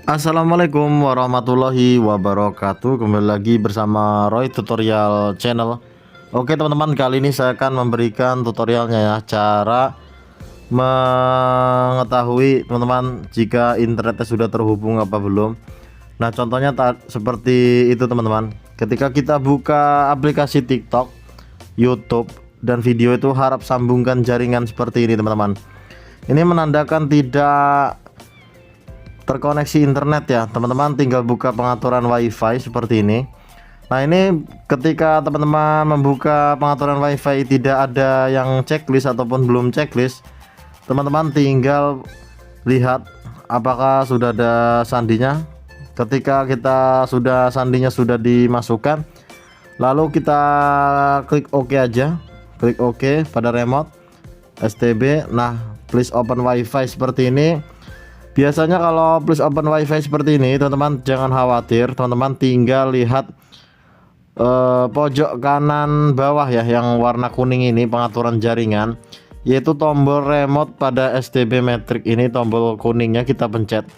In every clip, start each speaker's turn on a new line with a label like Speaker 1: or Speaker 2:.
Speaker 1: Assalamualaikum warahmatullahi wabarakatuh. Kembali lagi bersama Roy Tutorial Channel. Oke teman-teman, kali ini saya akan memberikan tutorialnya ya, cara mengetahui teman-teman jika internetnya sudah terhubung apa belum. Nah contohnya seperti itu teman-teman. Ketika kita buka aplikasi TikTok, YouTube dan video itu harap sambungkan jaringan seperti ini teman-teman. Ini menandakan tidak terkoneksi internet ya teman-teman. Tinggal buka pengaturan WiFi seperti ini. Nah ini ketika teman-teman membuka pengaturan WiFi tidak ada yang checklist ataupun belum checklist, teman-teman tinggal lihat apakah sudah ada sandinya. Ketika kita sandinya sudah dimasukkan, lalu kita klik OK aja, klik OK pada remote STB. Nah please open WiFi seperti ini. Biasanya kalau please open WiFi seperti ini teman-teman jangan khawatir, teman-teman tinggal lihat pojok kanan bawah ya yang warna kuning ini pengaturan jaringan, yaitu tombol remote pada STB Matrix ini, tombol kuningnya kita pencet.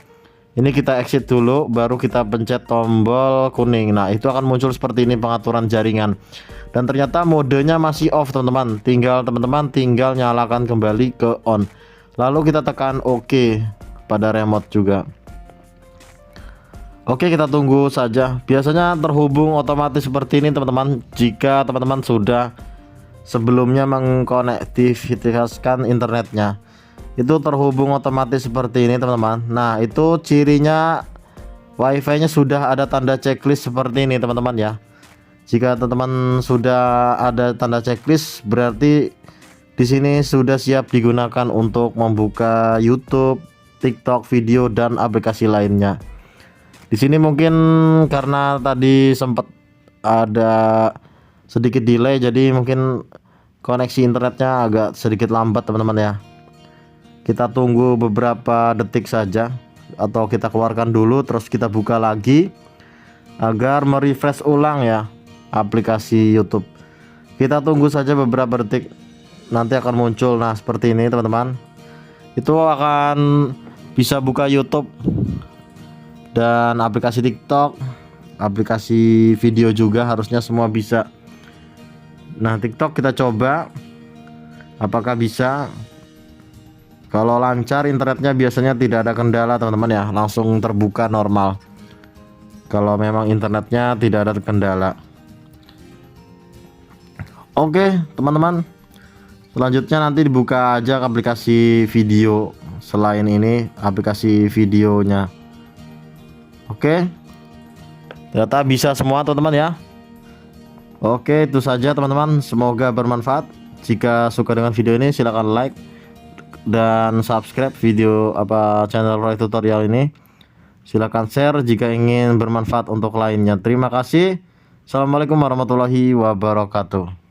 Speaker 1: Ini kita exit dulu baru kita pencet tombol kuning. Nah itu akan muncul seperti ini pengaturan jaringan, dan ternyata modenya masih off teman-teman. Teman-teman tinggal nyalakan kembali ke on, lalu kita tekan OK pada remote juga. Oke, kita tunggu saja. Biasanya terhubung otomatis seperti ini teman-teman jika teman-teman sudah sebelumnya mengkonektivitaskan internetnya. Itu terhubung otomatis seperti ini teman-teman. Nah itu cirinya WiFi nya sudah ada tanda checklist seperti ini teman-teman ya. Jika teman-teman sudah ada tanda checklist, berarti di sini sudah siap digunakan untuk membuka YouTube, TikTok, video dan aplikasi lainnya. Di sini mungkin karena tadi sempat ada sedikit delay, jadi mungkin koneksi internetnya agak sedikit lambat teman-teman ya. Kita tunggu beberapa detik saja, atau kita keluarkan dulu terus kita buka lagi agar merefresh ulang ya aplikasi YouTube. Kita tunggu saja beberapa detik, nanti akan muncul. Nah seperti ini teman-teman, itu akan bisa buka YouTube dan aplikasi TikTok, aplikasi video juga harusnya semua bisa. Nah TikTok kita coba apakah bisa. Kalau lancar internetnya biasanya tidak ada kendala teman-teman ya, langsung terbuka normal. Kalau memang internetnya tidak ada kendala. Oke teman-teman, selanjutnya nanti dibuka aja aplikasi video selain ini, aplikasi videonya. Oke, ternyata bisa semua teman-teman ya. Oke, itu saja teman-teman, semoga bermanfaat. Jika suka dengan video ini silahkan like dan subscribe video channel Roy Tutorial ini. Silahkan share jika ingin bermanfaat untuk lainnya. Terima kasih. Assalamualaikum warahmatullahi wabarakatuh.